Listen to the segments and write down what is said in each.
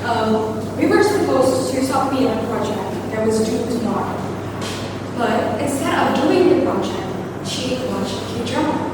We were supposed to submit a project that was due tomorrow. But instead of doing the project, she watched K-drama.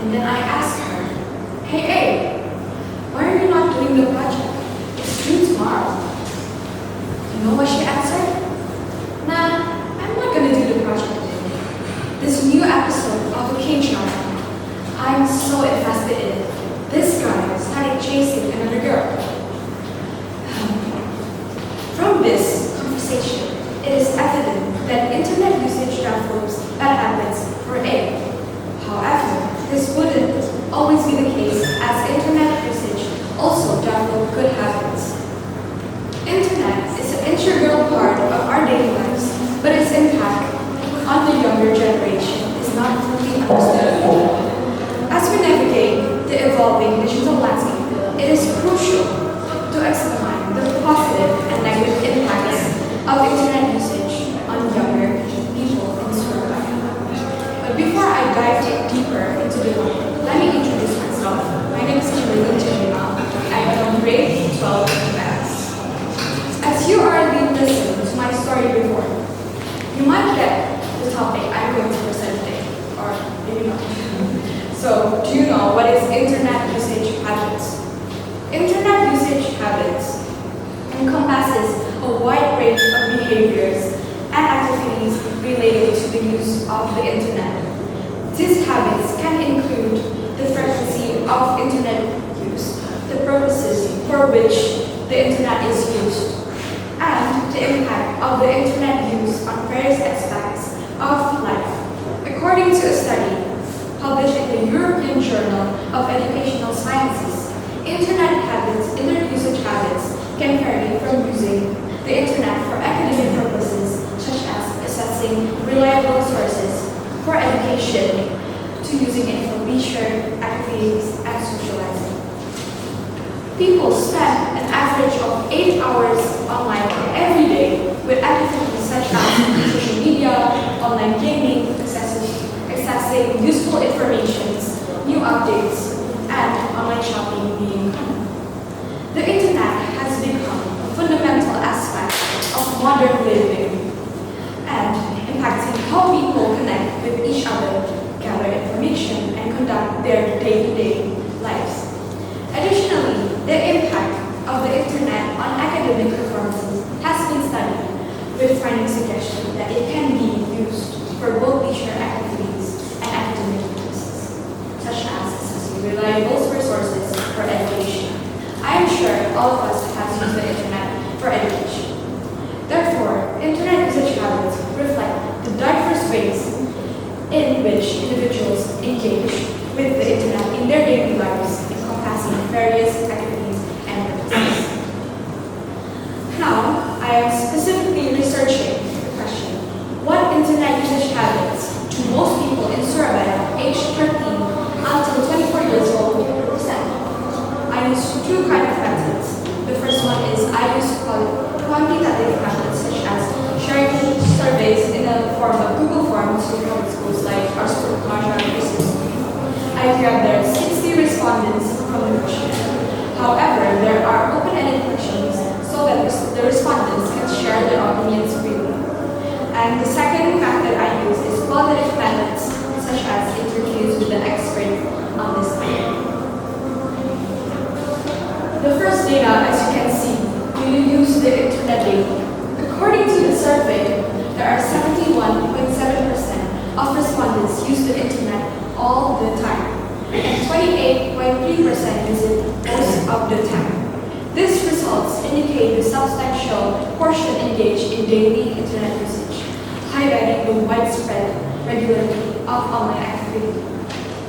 And then I asked her, hey, why are you not doing the project? It's due tomorrow. You know what she answered? Nah, I'm not gonna do the project today. This new episode of the K-drama, I'm so invested in it. This guy started chasing another girl. From this conversation, it is evident that internet usage develops bad habits for A. However, this wouldn't always be the case, as internet usage also develops good habits. Internet is an integral part of our daily lives, but its impact on the younger generation is not fully understood. As we navigate the evolving digital landscape, it is crucial to examine the positive and negative impacts of internet usage on younger people in Surabaya. But before I dive deeper into the topic, let me introduce myself. My name is Kimberlyn Jemima. I'm from grade 12 maths. As you already listened to my story before, you might get the topic I'm going to present today, or maybe not. So, do you know what is internet usage habits? Internet usage habits encompasses a wide range of behaviors and activities related to the use of the internet. These habits can include the frequency of internet use, the purposes for which the internet is used, and the impact of the internet use on various aspects of life. According to a study published in the European Journal of Educational Sciences, internet habits, internet usage habits can vary from using the internet for academic purposes, such as accessing reliable sources for education, to using it for leisure activities and socializing. People spend an average of 8 hours online every day with activities such as social media, online gaming, accessing useful information, new updates, and online shopping being common. The internet has become a fundamental aspect of modern living and impacting how people connect with each other, gather information, and conduct their day-to-day lives. Additionally, the impact of the internet on academic performances has been studied, with finding suggestions that it can be used for both leisure activities and academic purposes, such as accessing reliable resources for education. I am sure all of us have used the internet for education. Therefore, internet usage habits reflect the diverse ways in which individuals engage with the internet in their daily lives, encompassing various activities and purposes. Now, I am specifically researching the question, what internet usage habits do most people in Surabaya aged 13 until 24 years old present? I use two kinds of methods. The first one is I use quantitative methods, such as sharing surveys in the form of Google Forms to public schools like our school, Mawar, I gathered 60 respondents from the questionnaire. However, there are open-ended questions so that the respondents can share their opinions freely. And the second method I use is qualitative methods, such as interviews with the expert on this topic. The first data, as you can see, you use the internet daily. According to the survey, there are 71.7% of respondents use the internet all the time, and 28.3% use it most of the time. These results indicate the substantial portion engaged in daily internet usage, highlighting the widespread regularity of online activity.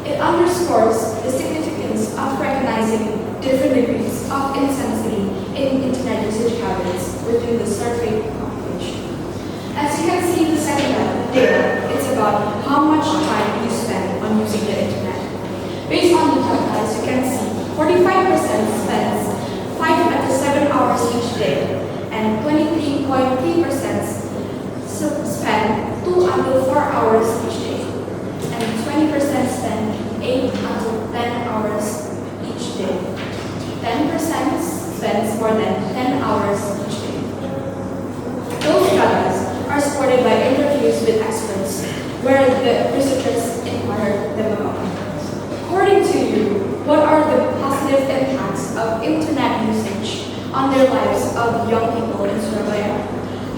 It underscores the significance of recognizing different degrees of intensity in internet usage habits within the survey population. As you can see in the second data, it's about how much time you spend on using the internet. Based on the data, as you can see, 45% spends 5 to 7 hours each day, and 23.3% spend 2 until 4 hours each day, and 20% spend 8 until 10 hours each day. 10% spends more than 10 on their lives of young people in Surabaya?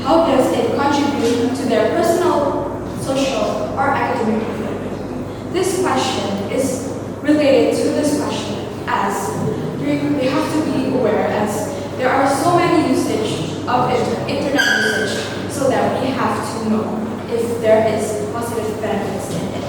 How does it contribute to their personal, social, or academic development? This question is related to this question as we have to be aware as there are so many usage of internet usage so that we have to know if there is positive benefits in it.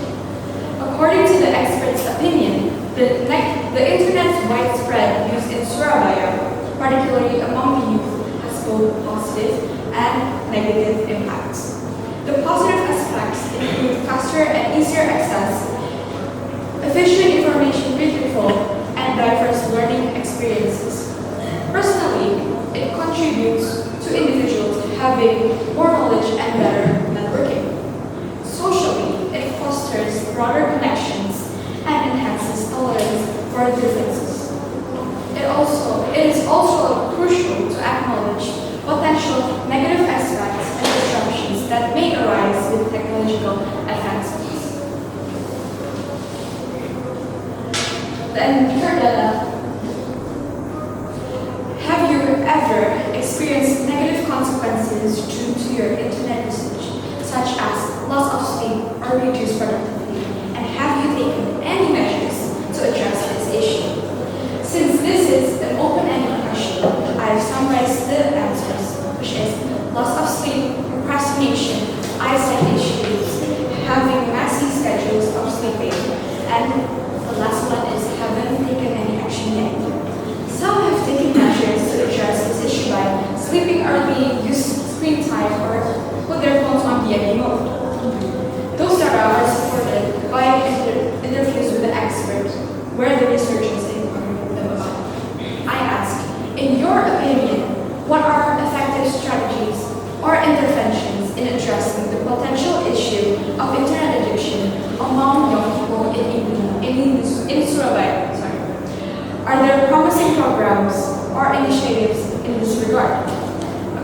According to the expert's opinion, the internet's widespread use in Surabaya, particularly among the youth, has both positive and negative impacts. The positive aspects include faster and easier access, efficient information retrieval, and diverse learning experiences. Personally, it contributes to individuals having more knowledge and better networking. Socially, it fosters broader connections and enhances tolerance for differences. It is also crucial to acknowledge potential negative aspects and disruptions that may arise with technological advancements. Then third, have you ever experienced negative consequences due to your internet usage, such as loss of sleep or reduced productivity? And have you taken any measures to address this issue? Since this is an open-ended question, I have summarized the answers, which is loss of sleep, procrastination, eyesight issues, having messy schedules of sleeping, and the last one is haven't taken any action yet. Some have taken measures to address this issue by sleeping early, use screen time, or put their phones on DID mode. Those data are supported by interviews with the experts, where the researchers informed them about. I ask, in your opinion, what are effective strategies or interventions in addressing the potential issue of internet addiction among young people in Surabaya? Are there promising programs or initiatives in this regard?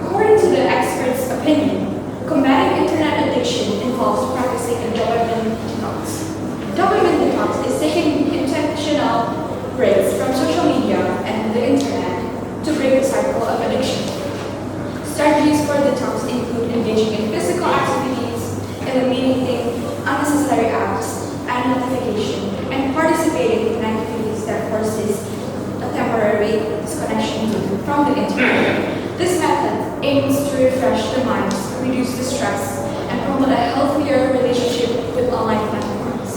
According to the expert's opinion, combating internet addiction involves practicing a dopamine detox. Dopamine detox is taking intentional breaks from social media and the internet to break the cycle of addiction. Strategies for detox include engaging in physical activities, eliminating unnecessary apps and notification, and participating in activities that forces a temporary disconnection from the internet. This method aims to refresh the mind, reduce the stress, and promote a healthier relationship with online platforms.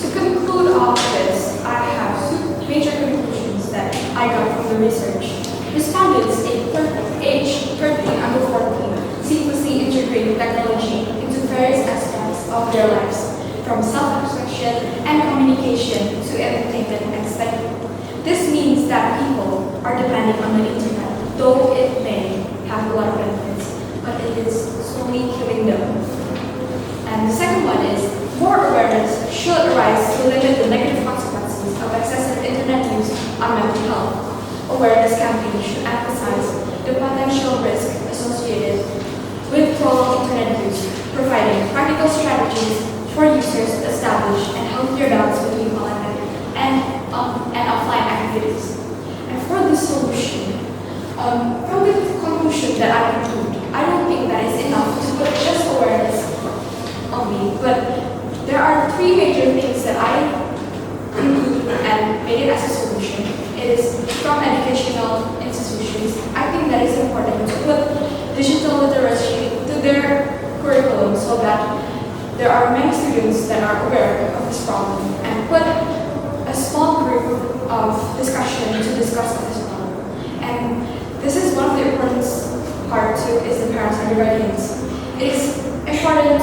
To conclude all of this, I have two major conclusions that I got from the research. Respondents aged 13 under 14 seamlessly integrate technology into various aspects of their lives, from self-expression and communication to entertainment and study. This means that people are depending on the internet, though it may have a lot of benefits, but it is slowly killing them. And the second one is, more awareness should arise to limit the negative consequences of excessive internet use on mental health. Awareness campaigns should emphasize the potential risk associated with prolonged internet use, providing practical strategies for users to establish a healthier balance between online and offline activities. And for the solution, from the conclusion that I conclude, I don't think that is enough to put just awareness only, but there are three major things that I conclude and made it as a solution. It is from educational institutions. I think that is important to put digital literacy to their curriculum so that there are many students that are aware of this problem, and put a small group of discussion to discuss this problem. And this is one of the important part too, is the parents and the guardians. It is important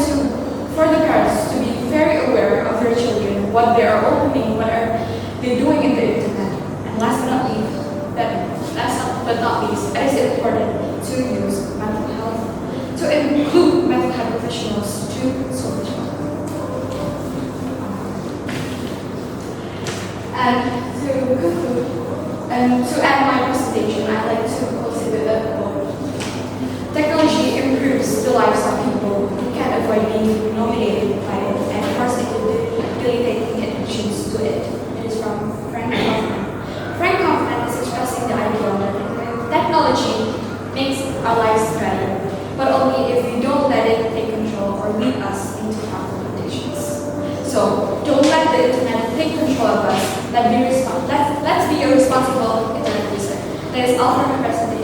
for the parents to be very aware of their children, what they are opening, what are they doing in the internet. And last but not least, it is important to use mental health, to include mental health professionals to solve the problem. And to conclude, and to end my presentation, I'd like to close it with a quote. Technology improves the lives of people who can't avoid being nominated by it and forced into debilitating addictions to it. It is from Frank Kaufman. Frank Kaufman is expressing let's be a responsible internet user. That is all for my presentation.